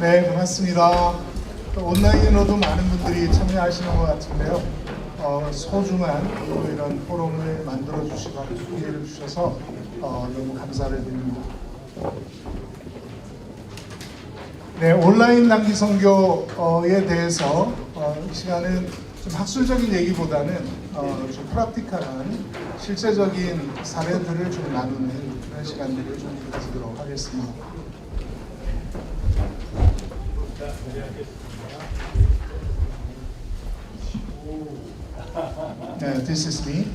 네, 반갑습니다. 온라인으로도 많은 분들이 참여하시는 것 같은데요. 소중한 이런 포럼을 만들어 주시고 기회를 주셔서 너무 감사를 드립니다. 네, 온라인 단기 선교에 대해서 이 시간은 좀 학술적인 얘기보다는 좀 프랙티컬한 실제적인 사례들을 좀 나누는 그런 시간들을 좀 가지도록 하겠습니다. 네, this is me.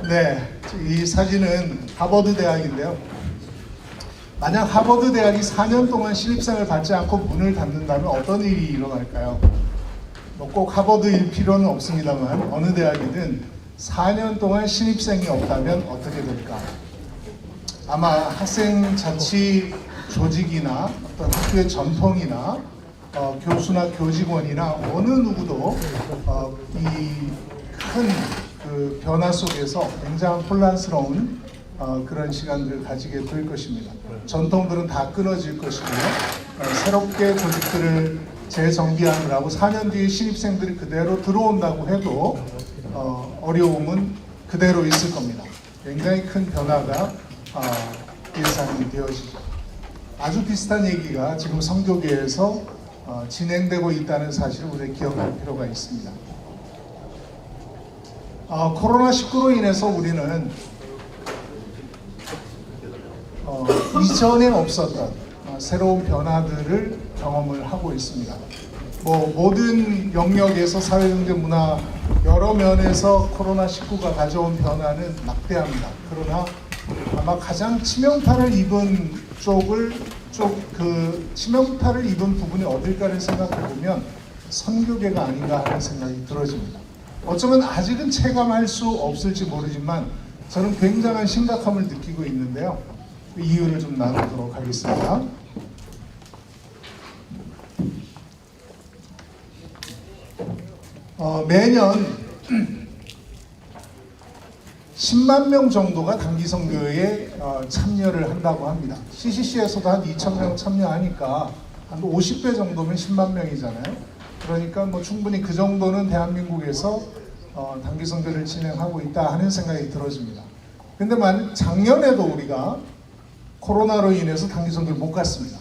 네, 이 사진은 하버드 대학인데요. 만약 하버드 대학이 4년 동안 신입생을 받지 않고 문을 닫는다면 어떤 일이 일어날까요? 뭐 꼭 하버드일 필요는 없습니다만 어느 대학이든 4년 동안 신입생이 없다면 어떻게 될까? 아마 학생 자치 조직이나 어떤 학교의 전통이나 교수나 교직원이나 어느 누구도 이 큰 그 변화 속에서 굉장히 혼란스러운 그런 시간들을 가지게 될 것입니다. 전통들은 다 끊어질 것이고요. 새롭게 조직들을 재정비하느라고 4년 뒤에 신입생들이 그대로 들어온다고 해도 어려움은 그대로 있을 겁니다. 굉장히 큰 변화가 예상이 되어지죠. 아주 비슷한 얘기가 지금 선교계에서 진행되고 있다는 사실을 우리가 기억할 필요가 있습니다. 코로나19로 인해서 우리는 이전에 없었던 새로운 변화들을 경험을 하고 있습니다. 모든 영역에서 사회경제 문화 여러 면에서 코로나19가 가져온 변화는 막대합니다. 그러나 아마 가장 치명타를 입은 치명타를 입은 부분이 어딜까를 생각해 보면 선교계가 아닌가 하는 생각이 들어집니다. 어쩌면 아직은 체감할 수 없을지 모르지만 저는 굉장한 심각함을 느끼고 있는데요. 그 이유를 좀 나누도록 하겠습니다. 매년 10만 명 정도가 단기 선교에 참여를 한다고 합니다. CCC에서도 한 2,000명 참여하니까 한 50배 정도면 10만 명이잖아요. 그러니까 뭐 충분히 그 정도는 대한민국에서 단기 선교를 진행하고 있다 하는 생각이 들어집니다. 근데 작년에도 우리가 코로나로 인해서 단기 선교를 못 갔습니다.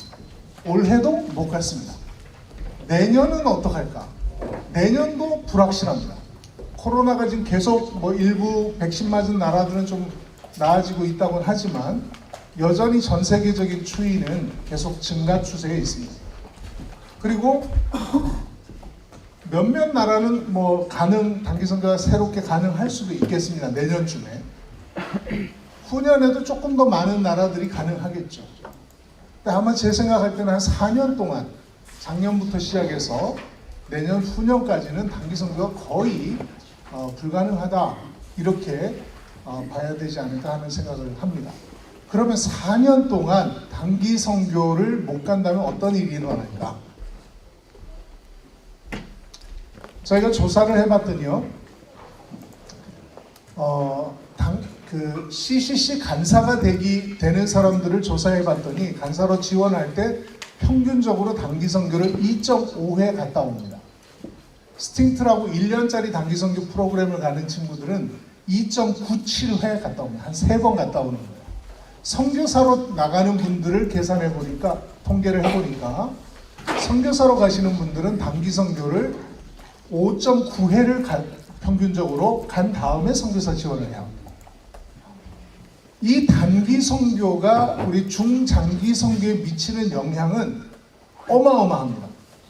올해도 못 갔습니다. 내년은 어떡할까? 내년도 불확실합니다. 코로나가 지금 계속 일부 백신 맞은 나라들은 좀 나아지고 있다고는 하지만 여전히 전 세계적인 추이는 계속 증가 추세에 있습니다. 그리고 몇몇 나라는 단기 선교가 새롭게 가능할 수도 있겠습니다. 내년쯤에. 후년에도 조금 더 많은 나라들이 가능하겠죠. 근데 아마 제 생각할 때는 한 4년 동안 작년부터 시작해서 내년 후년까지는 단기 선교가 거의 불가능하다 이렇게 봐야 되지 않을까 하는 생각을 합니다. 그러면 4년 동안 단기 선교를 못 간다면 어떤 일이 일어날까? 저희가 조사를 해봤더니요, CCC 간사가 되는 사람들을 조사해봤더니 간사로 지원할 때 평균적으로 단기 선교를 2.5회 갔다 옵니다. 스팅트라고 1년짜리 단기 선교 프로그램을 가는 친구들은 2.97회 갔다 옵니다. 한 3번 갔다 오는 거예요. 선교사로 나가는 분들을 계산해 보니까, 통계를 해보니까 선교사로 가시는 분들은 단기 선교를 5.9회를 평균적으로 간 다음에 선교사 지원을 해야 합니다. 이 단기 선교가 우리 중장기 선교에 미치는 영향은 어마어마합니다.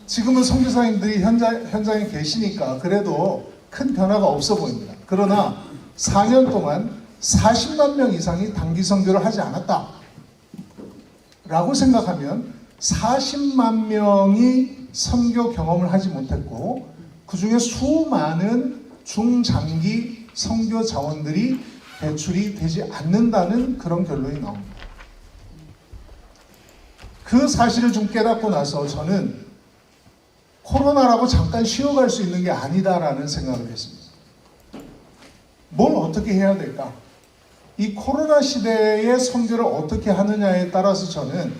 지금은 선교사님들이 현장에 계시니까 그래도 큰 변화가 없어 보입니다. 그러나 4년 동안 40만 명 이상이 단기 선교를 하지 않았다 라고 생각하면 40만 명이 선교 경험을 하지 못했고 그 중에 수많은 중장기 선교 자원들이 배출이 되지 않는다는 그런 결론이 나옵니다. 그 사실을 좀 깨닫고 나서 저는 코로나라고 잠깐 쉬어갈 수 있는 게 아니다라는 생각을 했습니다. 뭘 어떻게 해야 될까? 이 코로나 시대의 선교를 어떻게 하느냐에 따라서 저는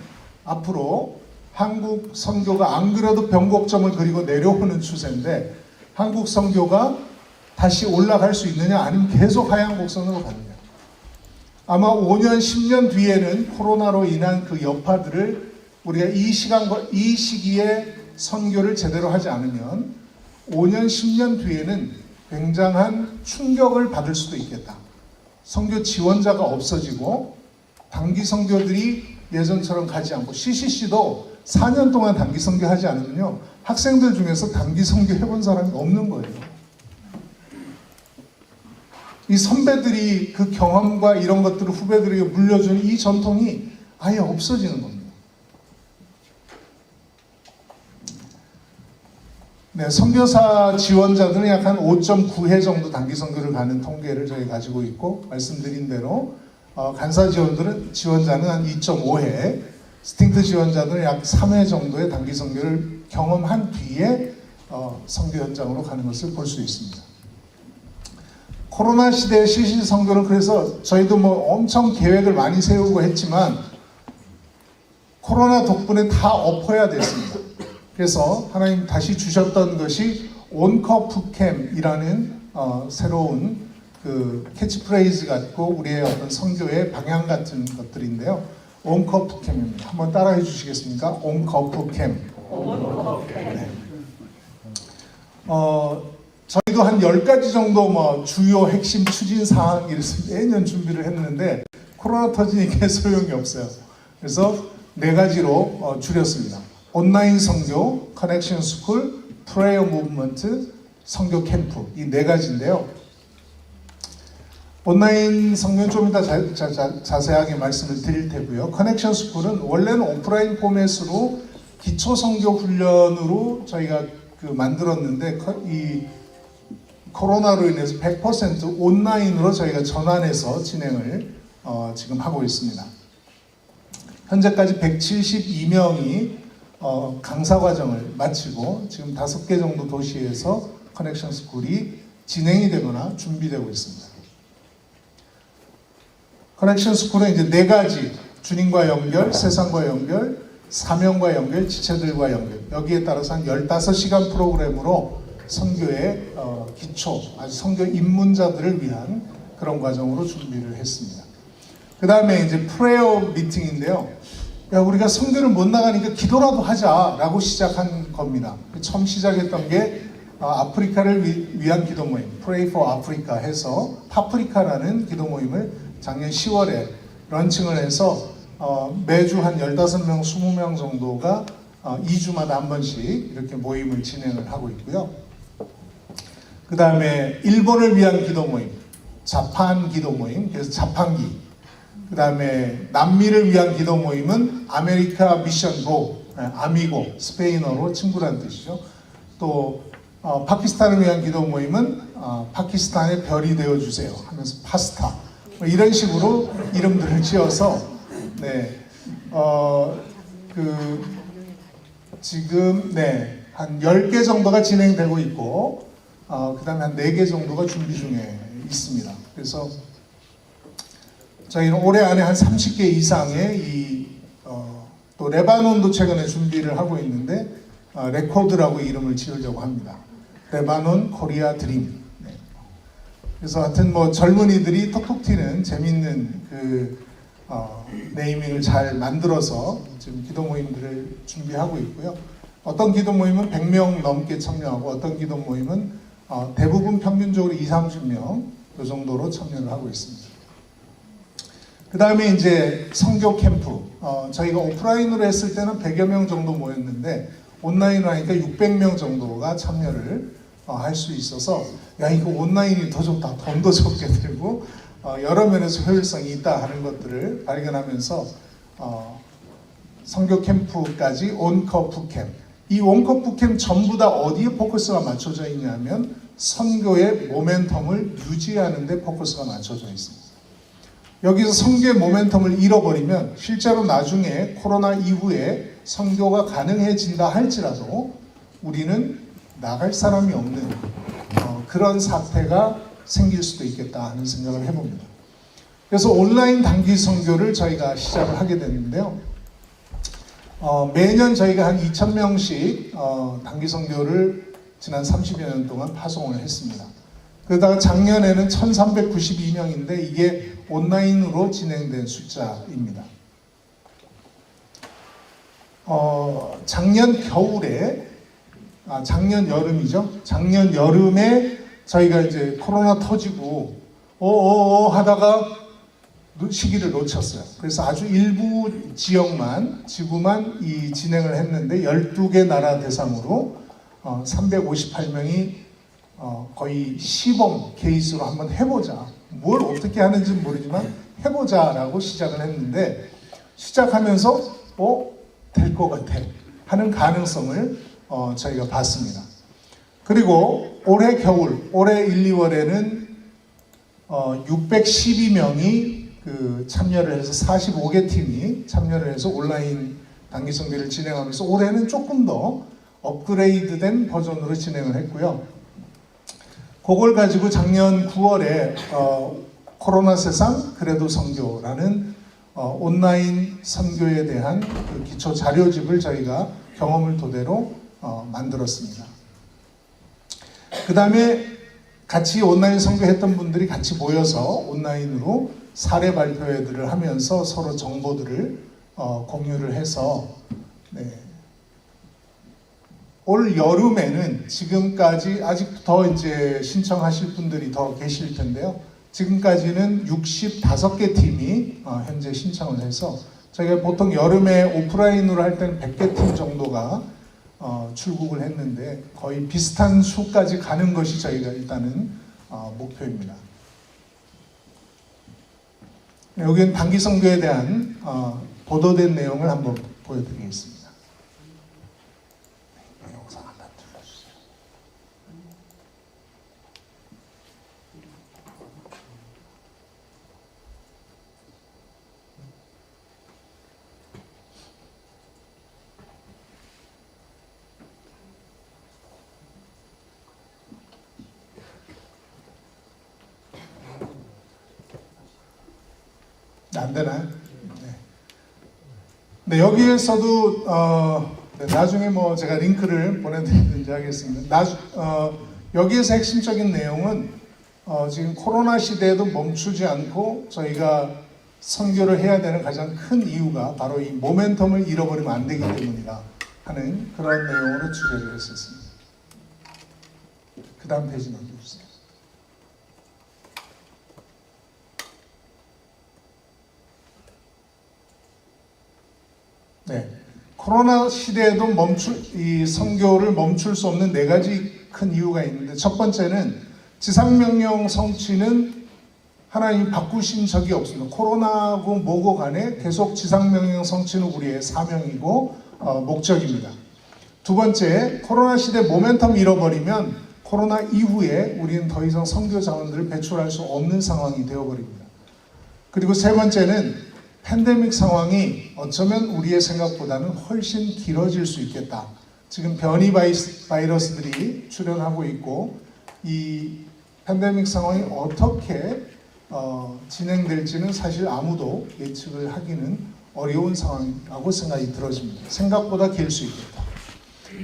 앞으로 한국 선교가 안 그래도 변곡점을 그리고 내려오는 추세인데 한국 선교가 다시 올라갈 수 있느냐 아니면 계속 하향 곡선으로 가느냐. 아마 5년, 10년 뒤에는 코로나로 인한 그 여파들을 우리가 이 시기에 선교를 제대로 하지 않으면 5년, 10년 뒤에는 굉장한 충격을 받을 수도 있겠다. 선교 지원자가 없어지고 단기 선교들이 예전처럼 가지 않고 CCC도 4년 동안 단기 선교하지 않으면요 학생들 중에서 단기 선교 해본 사람이 없는 거예요. 이 선배들이 그 경험과 이런 것들을 후배들에게 물려주는 이 전통이 아예 없어지는 겁니다. 네, 선교사 지원자들은 약 한 5.9회 정도 단기 선교를 가는 통계를 저희 가지고 있고 말씀드린 대로 간사 지원자는 한 2.5회, 스팅트 지원자들은 약 3회 정도의 단기 선교를 경험한 뒤에 선교 현장으로 가는 것을 볼 수 있습니다. 코로나 시대의 CC 선교는 그래서 저희도 뭐 엄청 계획을 많이 세우고 했지만 코로나 덕분에 다 엎어야 됐습니다. 그래서 하나님 다시 주셨던 것이 온커프캠이라는 새로운 그 캐치프레이즈 같고 우리의 어떤 선교의 방향 같은 것들인데요. 온커프캠입니다. 한번 따라해 주시겠습니까? 온커프캠. 네. 저희도 한 10가지 정도 뭐 주요 핵심 추진 사항 이래서 매년 준비를 했는데 코로나 터지니까 소용이 없어요. 그래서 4가지로 줄였습니다. 온라인 선교, 커넥션 스쿨, 프레이어 무브먼트, 선교 캠프 이 4가지인데요. 온라인 선교는 좀 이따 자세하게 말씀을 드릴 테고요. 커넥션 스쿨은 원래는 오프라인 포맷으로 기초 선교 훈련으로 저희가 만들었는데 이 코로나로 인해서 100% 온라인으로 저희가 전환해서 진행을 지금 하고 있습니다. 현재까지 172명이 강사 과정을 마치고 지금 5개 정도 도시에서 커넥션 스쿨이 진행이 되거나 준비되고 있습니다. 커넥션 스쿨은 이제 4가지 주님과 연결, 세상과 연결, 사명과 연결, 지체들과 연결 여기에 따라서 한 15시간 프로그램으로 선교의 기초, 아주 선교 입문자들을 위한 그런 과정으로 준비를 했습니다. 그 다음에 이제 프레이어 미팅인데요. 야, 우리가 선교를 못 나가니까 기도라도 하자라고 시작한 겁니다. 처음 시작했던 게 아프리카를 위한 기도 모임, Pray for Africa 해서 파프리카라는 기도 모임을 작년 10월에 런칭을 해서 매주 한 15명, 20명 정도가 2주마다 한 번씩 이렇게 모임을 진행을 하고 있고요. 그 다음에 일본을 위한 기도 모임, 자판 기도 모임, 그래서 자판기. 그 다음에 남미를 위한 기도 모임은 아메리카 미션 고, 아미고, 스페인어로 친구라는 뜻이죠. 또 파키스탄을 위한 기도 모임은 파키스탄의 별이 되어주세요 하면서 파스타. 뭐 이런 식으로 이름들을 지어서 네, 지금 네, 한 10개 정도가 진행되고 있고 그 다음에 한 4개 정도가 준비 중에 있습니다. 그래서 저희는 올해 안에 한 30개 이상의 또 레바논도 최근에 준비를 하고 있는데 레코드라고 이름을 지으려고 합니다. 레바논 코리아 드림. 네. 그래서 하여튼 뭐 젊은이들이 톡톡 튀는 재밌는 네이밍을 잘 만들어서 지금 기도 모임들을 준비하고 있고요. 어떤 기도 모임은 100명 넘게 참여하고 어떤 기도 모임은 대부분 평균적으로 20, 30명 그 정도로 참여를 하고 있습니다. 그 다음에 이제 선교 캠프. 저희가 오프라인으로 했을 때는 100여 명 정도 모였는데 온라인으로 하니까 600명 정도가 참여를 할 수 있어서 야 이거 온라인이 더 좋다. 돈도 적게 들고 여러 면에서 효율성이 있다 하는 것들을 발견하면서 선교 캠프까지 온커프 캠. 이 온커프 캠 전부 다 어디에 포커스가 맞춰져 있냐면 선교의 모멘텀을 유지하는 데 포커스가 맞춰져 있습니다. 여기서 선교의 모멘텀을 잃어버리면 실제로 나중에 코로나 이후에 선교가 가능해진다 할지라도 우리는 나갈 사람이 없는 그런 사태가 생길 수도 있겠다 하는 생각을 해봅니다. 그래서 온라인 단기 선교를 저희가 시작을 하게 됐는데요. 매년 저희가 한 2,000명씩 단기 선교를 지난 30여 년 동안 파송을 했습니다. 그러다가 작년에는 1,392명인데 이게 온라인으로 진행된 숫자입니다. 작년 겨울에, 작년 여름이죠. 작년 여름에 저희가 이제 코로나 터지고 하다가 시기를 놓쳤어요. 그래서 아주 일부 지구만 이 진행을 했는데 12개 나라 대상으로 358명이 거의 시범 케이스로 한번 해보자. 뭘 어떻게 하는지는 모르지만 해보자라고 시작을 했는데 시작하면서 될 것 같아 하는 가능성을 저희가 봤습니다. 그리고 올해 겨울, 올해 1, 2월에는 612명이 참여를 해서 45개 팀이 참여를 해서 온라인 단기 선교를 진행하면서 올해는 조금 더 업그레이드된 버전으로 진행을 했고요. 그걸 가지고 작년 9월에 코로나 세상 그래도 선교라는 온라인 선교에 대한 그 기초 자료집을 저희가 경험을 토대로 만들었습니다. 그 다음에 같이 온라인 선교했던 분들이 같이 모여서 온라인으로 사례 발표회들을 하면서 서로 정보들을 공유를 해서 올 여름에는 지금까지 아직 더 이제 신청하실 분들이 더 계실 텐데요. 지금까지는 65개 팀이 현재 신청을 해서 저희가 보통 여름에 오프라인으로 할 때는 100개 팀 정도가 출국을 했는데 거의 비슷한 수까지 가는 것이 저희가 일단은 목표입니다. 여기는 단기 선교에 대한 보도된 내용을 한번 보여드리겠습니다. 영상 한번 틀어주세요. 안 되나요? 네, 여기에서도 나중에 뭐 제가 링크를 보내드리든지 하겠습니다. 여기에서 핵심적인 내용은 지금 코로나 시대에도 멈추지 않고 저희가 선교를 해야 되는 가장 큰 이유가 바로 이 모멘텀을 잃어버리면 안 되기 때문이다 하는 그런 내용으로 추계를 했었습니다. 그 다음 페이지 넘겨주세요. 네, 코로나 시대에도 이 선교를 멈출 수 없는 4가지 큰 이유가 있는데 첫 번째는 지상명령 성취는 하나님이 바꾸신 적이 없습니다. 코로나고 뭐고 간에 계속 지상명령 성취는 우리의 사명이고 목적입니다. 두 번째, 코로나 시대 모멘텀 잃어버리면 코로나 이후에 우리는 더 이상 선교 자원들을 배출할 수 없는 상황이 되어버립니다. 그리고 세 번째는 팬데믹 상황이 어쩌면 우리의 생각보다는 훨씬 길어질 수 있겠다. 지금 변이 바이러스들이 출현하고 있고 이 팬데믹 상황이 어떻게 진행될지는 사실 아무도 예측을 하기는 어려운 상황이라고 생각이 들어집니다. 생각보다 길 수 있겠다.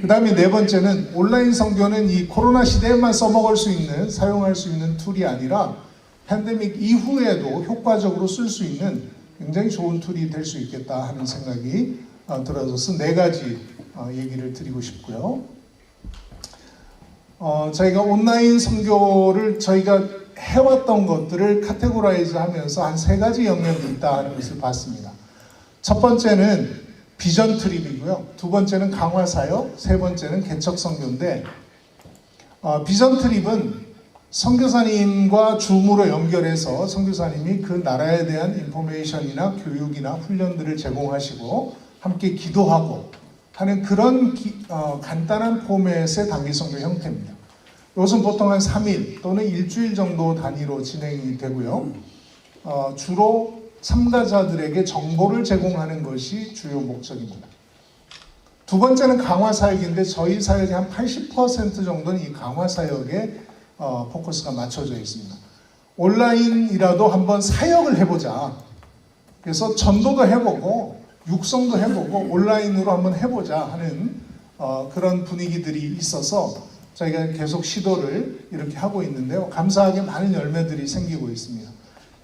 그 다음에 네 번째는 온라인 선교는 이 코로나 시대에만 써먹을 수 있는, 사용할 수 있는 툴이 아니라 팬데믹 이후에도 효과적으로 쓸 수 있는 굉장히 좋은 툴이 될 수 있겠다 하는 생각이 들어져서 4가지 얘기를 드리고 싶고요. 저희가 온라인 선교를 저희가 해왔던 것들을 카테고라이즈 하면서 한 3가지 영역이 있다 하는 것을 봤습니다. 첫 번째는 비전 트립이고요. 두 번째는 강화 사역, 세 번째는 개척 선교인데 비전 트립은 선교사님과 줌으로 연결해서 선교사님이 그 나라에 대한 인포메이션이나 교육이나 훈련들을 제공하시고 함께 기도하고 하는 그런 간단한 포맷의 단기 선교 형태입니다. 이것은 보통 한 3일 또는 일주일 정도 단위로 진행이 되고요. 주로 참가자들에게 정보를 제공하는 것이 주요 목적입니다. 두 번째는 강화 사역인데 저희 사역의 한 80% 정도는 이 강화 사역에 포커스가 맞춰져 있습니다. 온라인이라도 한번 사역을 해보자. 그래서 전도도 해보고 육성도 해보고 온라인으로 한번 해보자 하는 그런 분위기들이 있어서 저희가 계속 시도를 이렇게 하고 있는데요. 감사하게 많은 열매들이 생기고 있습니다.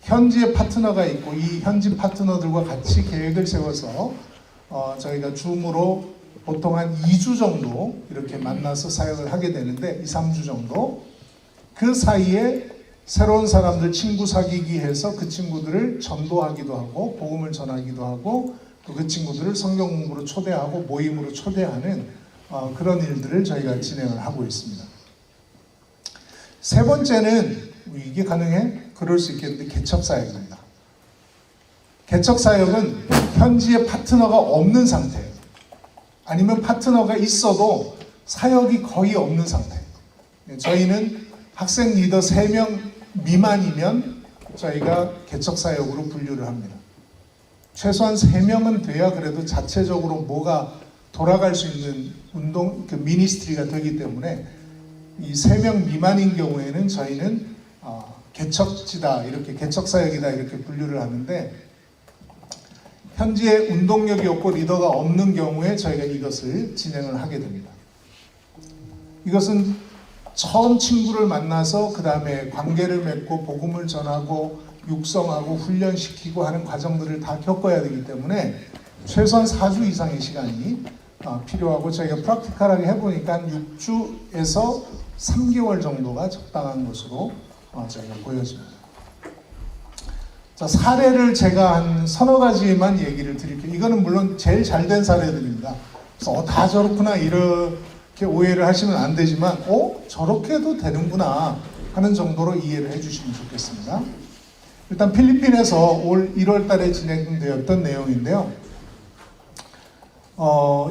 현지에 파트너가 있고 이 현지 파트너들과 같이 계획을 세워서 저희가 줌으로 보통 한 2주 정도 이렇게 만나서 사역을 하게 되는데 2, 3주 정도 그 사이에 새로운 사람들 친구 사귀기 해서 그 친구들을 전도하기도 하고 복음을 전하기도 하고 또 그 친구들을 성경 공부로 초대하고 모임으로 초대하는 그런 일들을 저희가 진행을 하고 있습니다. 세 번째는 이게 가능해? 그럴 수 있겠는데 개척사역입니다. 개척사역은 현지에 파트너가 없는 상태 아니면 파트너가 있어도 사역이 거의 없는 상태. 저희는 학생 리더 3명 미만이면 저희가 개척사역으로 분류를 합니다. 최소한 3명은 돼야 그래도 자체적으로 뭐가 돌아갈 수 있는 운동, 미니스트리가 되기 때문에 이 3명 미만인 경우에는 저희는 개척지다, 이렇게 개척사역이다 이렇게 분류를 하는데 현지에 운동력이 없고 리더가 없는 경우에 저희가 이것을 진행을 하게 됩니다. 이것은 처음 친구를 만나서 그 다음에 관계를 맺고 복음을 전하고 육성하고 훈련시키고 하는 과정들을 다 겪어야 되기 때문에 최소한 4주 이상의 시간이 필요하고 저희가 프랙티컬하게 해보니까 6주에서 3개월 정도가 적당한 것으로 저희가 보여집니다. 자, 사례를 제가 한 서너 가지만 얘기를 드릴게요. 이거는 물론 제일 잘된 사례들입니다. 그래서 다 저렇구나 이렇게 오해를 하시면 안 되지만 저렇게도 되는구나 하는 정도로 이해를 해주시면 좋겠습니다. 일단 필리핀에서 올 1월 달에 진행되었던 내용인데요.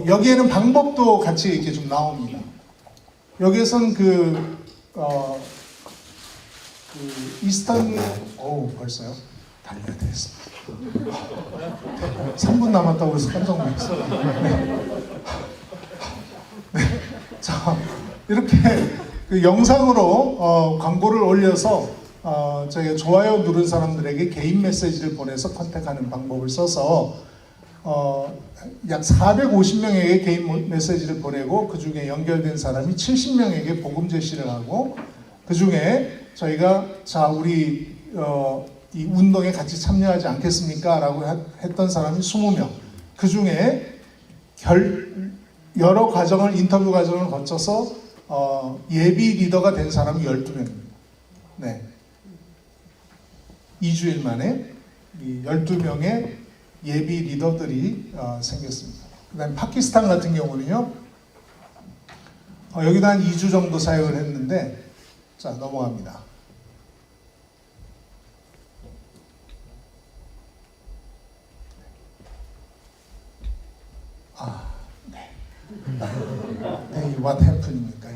여기에는 방법도 같이 이렇게 좀 나옵니다. 여기에선 이스턴, 벌써요? 달려야 되겠습니다. 3분 남았다고 해서 깜짝 놀랐어요. 네. 자, 이렇게 영상으로 광고를 올려서 저희가 좋아요 누른 사람들에게 개인 메시지를 보내서 컨택하는 방법을 써서 약 450명에게 개인 메시지를 보내고 그 중에 연결된 사람이 70명에게 복음 제시를 하고 그 중에 저희가 자 우리 이 운동에 같이 참여하지 않겠습니까? 라고 했던 사람이 20명. 그 중에 여러 과정을 인터뷰 과정을 거쳐서 예비 리더가 된 사람이 12명입니다. 네. 2주일 만에 이 12명의 예비 리더들이 생겼습니다. 그 다음에 파키스탄 같은 경우는요. 여기도 한 2주 정도 사역을 했는데 자 넘어갑니다. 네. What happened입니까?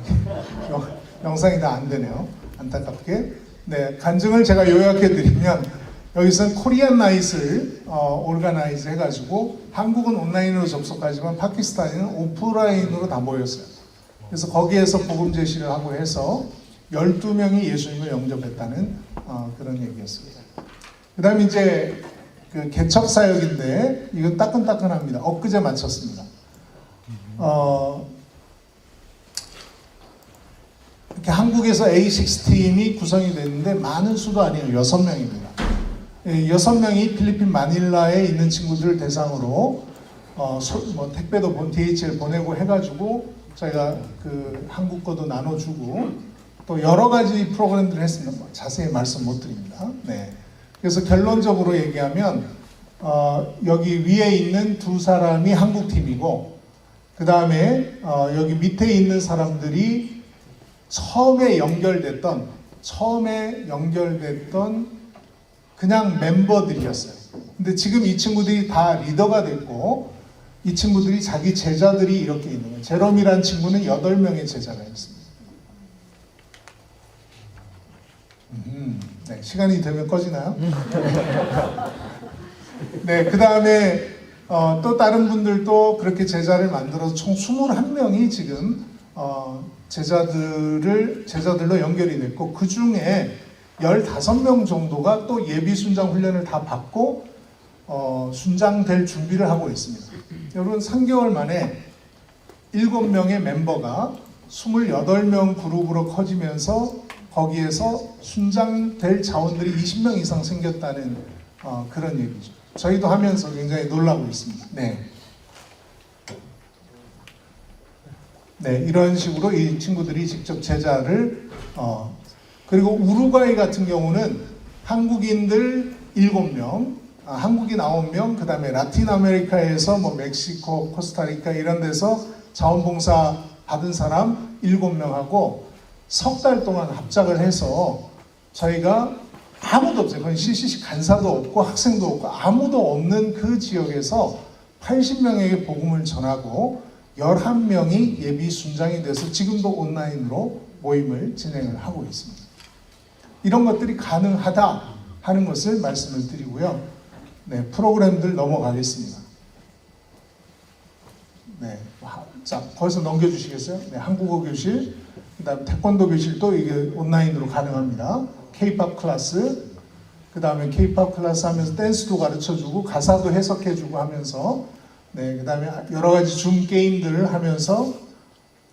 영상이 다 안 되네요. 안타깝게. 네, 간증을 제가 요약해 드리면 여기서는 코리안 나잇을 오르가나이즈 해가지고 한국은 온라인으로 접속하지만 파키스탄에는 오프라인으로 다 모였어요. 그래서 거기에서 복음 제시를 하고 해서 12명이 예수님을 영접했다는 그런 얘기였습니다. 그 다음에 이제 그 개척 사역인데 이건 따끈따끈합니다. 엊그제 마쳤습니다. 이렇게 한국에서 A6 팀이 구성이 됐는데 많은 수도 아니에요. 6명입니다. 6명이 필리핀 마닐라에 있는 친구들을 대상으로 택배도 DHL 보내고 해가지고 저희가 그 한국 거도 나눠주고 또 여러 가지 프로그램들을 했습니다. 자세히 말씀 못 드립니다. 네. 그래서 결론적으로 얘기하면 여기 위에 있는 두 사람이 한국 팀이고 그 다음에 여기 밑에 있는 사람들이 처음에 연결됐던 그냥 member들이었어요. 근데 지금 이 친구들이 다 리더가 됐고 이 친구들이 자기 제자들이 이렇게 있는 거예요. 제롬이라는 친구는 8명의 제자가 있습니다. 네, 시간이 되면 꺼지나요? 네, 그 다음에 또 다른 분들도 그렇게 제자를 만들어서 총 21명이 지금 제자들로 연결이 됐고 그 중에 15명 정도가 또 예비 순장 훈련을 다 받고 순장될 준비를 하고 있습니다. 여러분 3개월 만에 7명의 멤버가 28명 그룹으로 커지면서 거기에서 순장될 자원들이 20명 이상 생겼다는 그런 얘기죠. 저희도 하면서 굉장히 놀라고 있습니다. 네, 이런 식으로 이 친구들이 직접 제자를 그리고 우루과이 같은 경우는 한국인들 7명, 한국인 9명, 그 다음에 라틴 아메리카에서 뭐 멕시코, 코스타리카 이런 데서 자원봉사 받은 사람 7명하고 석 달 동안 합작을 해서 저희가 아무도 없어요. 거기 CCC 간사도 없고 학생도 없고 아무도 없는 그 지역에서 80명에게 복음을 전하고 11명이 예비 순장이 돼서 지금도 온라인으로 모임을 진행을 하고 있습니다. 이런 것들이 가능하다 하는 것을 말씀을 드리고요. 네, 프로그램들 넘어가겠습니다. 네, 자, 거기서 넘겨주시겠어요? 네, 한국어 교실, 그 다음 태권도 교실도 이게 온라인으로 가능합니다. K-POP 클래스, 그 다음에 K-POP 클래스 하면서 댄스도 가르쳐주고 가사도 해석해주고 하면서 네, 그 다음에 여러 가지 줌 게임들을 하면서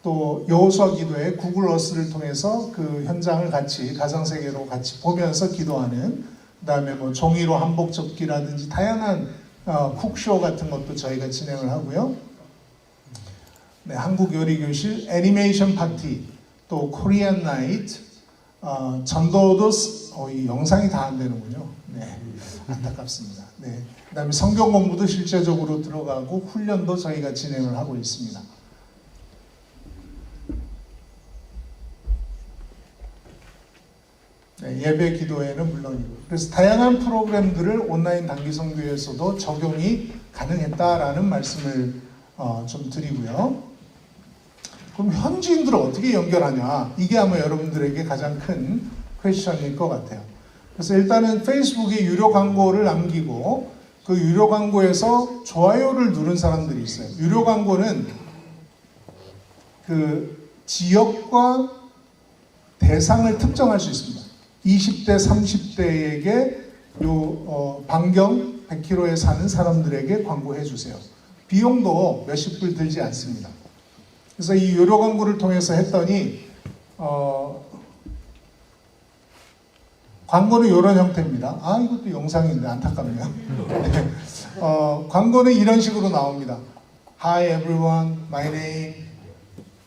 또 여호수아 기도회 구글 어스를 통해서 그 현장을 같이 가상세계로 같이 보면서 기도하는 그 다음에 뭐 종이로 한복 접기라든지 다양한 쿡쇼 같은 것도 저희가 진행을 하고요. 네, 한국 요리 교실, 애니메이션 파티, 또 코리안 나이트, 전도도 이 영상이 다 안 되는군요. 네, 안타깝습니다. 네, 그다음에 성경 공부도 실제적으로 들어가고 훈련도 저희가 진행을 하고 있습니다. 네, 예배 기도회는 물론이고 그래서 다양한 프로그램들을 온라인 단기성교에서도 적용이 가능했다라는 말씀을 좀 드리고요. 그럼 현지인들을 어떻게 연결하냐? 이게 아마 여러분들에게 가장 큰 퀘스천일 것 같아요. 그래서 일단은 페이스북에 유료 광고를 남기고 그 유료 광고에서 좋아요를 누른 사람들이 있어요. 유료 광고는 그 지역과 대상을 특정할 수 있습니다. 20대, 30대에게 반경 100km에 사는 사람들에게 광고해 주세요. 비용도 몇십 불 들지 않습니다. 그래서 이 유료 광고를 통해서 했더니 광고는 이런 형태입니다. 이것도 영상인데 안타깝네요. 네. 광고는 이런 식으로 나옵니다. Hi everyone, my name,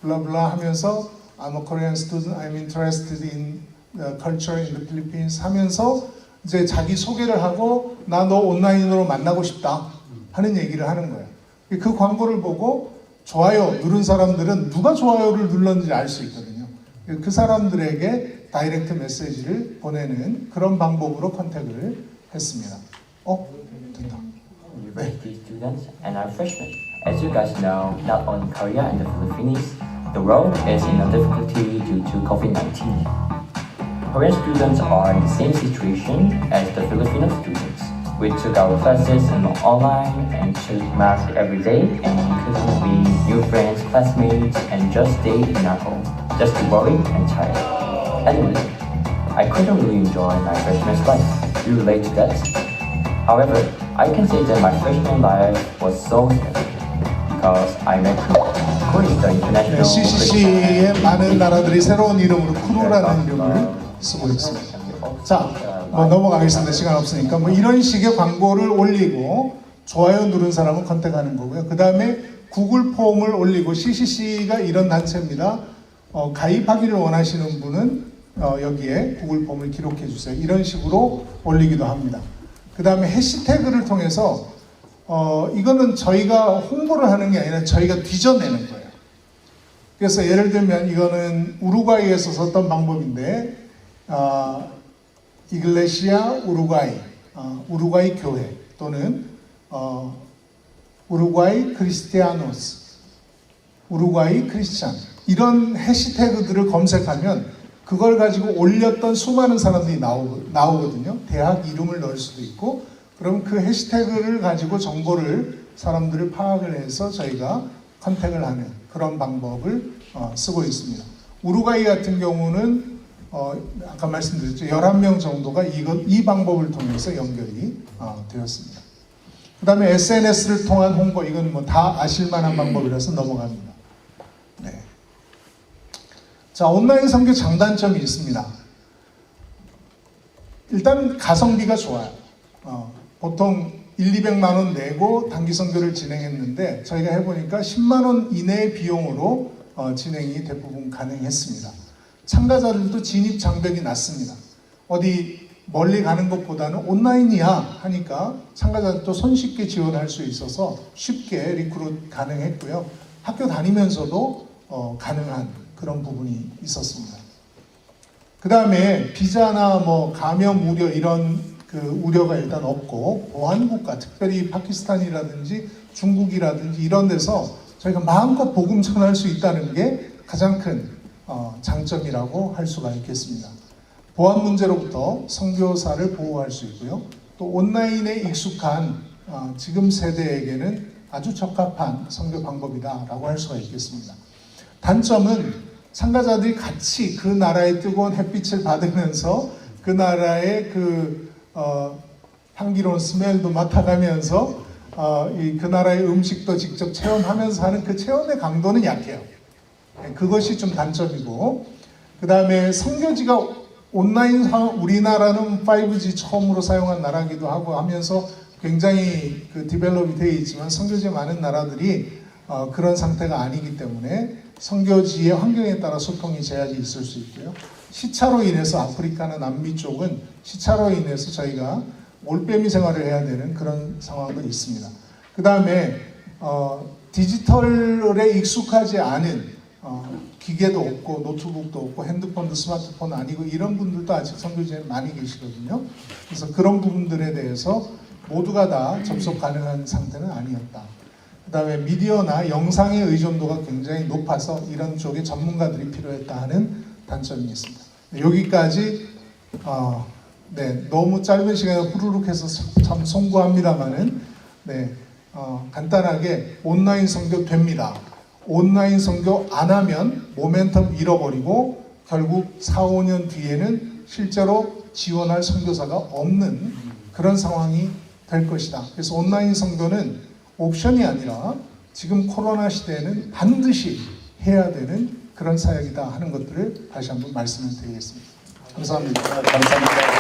blah blah 하면서 I'm a Korean student, I'm interested in the culture in the Philippines 하면서 이제 자기 소개를 하고 나 너 온라인으로 만나고 싶다 하는 얘기를 하는 거예요. 그 광고를 보고 좋아요 누른 사람들은 누가 좋아요를 눌렀는지 알 수 있거든요. 그 사람들에게 다이렉트 메시지를 보내는 그런 방법으로 컨택을 했습니다. 된다. University students and our freshmen. As you guys know, not only Korea and the Philippines, the world is in a difficulty due to COVID-19. Korean students are in the same situation as the Filipino students. We took our classes online and took masks every day and couldn't meet new friends, classmates, and just stayed in our home, just boring and tired. Anyway, I couldn't really enjoy my freshman life. Do you relate to that? However, I can say that my freshman life was so special because I met Korea, the international. CCC의 많은 나라들이 새로운 이름으로 크루라는 이름을 쓰고 있습니다. 자, 넘어가겠습니다. 시간 없으니까 이런 식의 광고를 올리고 좋아요 누른 사람은 컨택하는 거고요. 그 다음에 구글 폼을 올리고 CCC가 이런 단체입니다. 가입하기를 원하시는 분은 여기에 구글 폼을 기록해 주세요. 이런 식으로 올리기도 합니다. 그 다음에 해시태그를 통해서 이거는 저희가 홍보를 하는 게 아니라 저희가 뒤져내는 거예요. 그래서 예를 들면 이거는 우루과이에서 썼던 방법인데 이글레시아 우루과이, 우루과이 교회 또는 우루과이 크리스티아노스, 우루과이 크리스찬 이런 해시태그들을 검색하면 그걸 가지고 올렸던 수많은 사람들이 나오거든요. 대학 이름을 넣을 수도 있고 그럼 그 해시태그를 가지고 정보를 사람들을 파악을 해서 저희가 컨택을 하는 그런 방법을 쓰고 있습니다. 우루과이 같은 경우는 아까 말씀드렸죠. 11명 정도가 이 방법을 통해서 연결이 되었습니다. 그 다음에 SNS를 통한 홍보, 이건 뭐 다 아실만한 방법이라서 넘어갑니다. 네. 자, 온라인 선교 장단점이 있습니다. 일단 가성비가 좋아요. 보통 200만 원 내고 단기 선교를 진행했는데 저희가 해보니까 10만 원 이내의 비용으로 진행이 대부분 가능했습니다. 참가자들도 진입 장벽이 낮습니다. 어디 멀리 가는 것보다는 온라인이야 하니까 참가자들도 손쉽게 지원할 수 있어서 쉽게 리크루트 가능했고요. 학교 다니면서도 가능한 그런 부분이 있었습니다. 그 다음에 비자나 뭐 감염 우려 이런 그 우려가 일단 없고, 보안국가, 특별히 파키스탄이라든지 중국이라든지 이런 데서 저희가 마음껏 복음 전할 수 있다는 게 가장 큰 장점이라고 할 수가 있겠습니다. 보안 문제로부터 선교사를 보호할 수 있고요. 또 온라인에 익숙한 지금 세대에게는 아주 적합한 선교 방법이다라고 할 수가 있겠습니다. 단점은 참가자들이 같이 그 나라의 뜨거운 햇빛을 받으면서 그 나라의 그 향기로운 스멜도 맡아가면서 그 나라의 음식도 직접 체험하면서 하는 그 체험의 강도는 약해요. 그것이 좀 단점이고, 그 다음에 선교지가 온라인 우리나라는 5G 처음으로 사용한 나라기도 하고 하면서 굉장히 그 디벨롭이 되어 있지만 선교지 많은 나라들이 그런 상태가 아니기 때문에 선교지의 환경에 따라 소통이 제약이 있을 수 있고요. 시차로 인해서 아프리카나 남미 쪽은 시차로 인해서 저희가 올빼미 생활을 해야 되는 그런 상황도 있습니다. 그 다음에 디지털에 익숙하지 않은 기계도 없고 노트북도 없고 핸드폰도 스마트폰 아니고 이런 분들도 아직 선교지에 많이 계시거든요. 그래서 그런 부분들에 대해서 모두가 다 접속 가능한 상태는 아니었다. 그 다음에 미디어나 영상의 의존도가 굉장히 높아서 이런 쪽에 전문가들이 필요했다 하는 단점이 있습니다. 여기까지 너무 짧은 시간에 후루룩 해서 참 송구합니다만은 간단하게 온라인 선교 됩니다. 온라인 선교 안 하면 모멘텀 잃어버리고 결국 4, 5년 뒤에는 실제로 지원할 선교사가 없는 그런 상황이 될 것이다. 그래서 온라인 선교는 옵션이 아니라 지금 코로나 시대에는 반드시 해야 되는 그런 사역이다 하는 것들을 다시 한번 말씀을 드리겠습니다. 감사합니다. 감사합니다.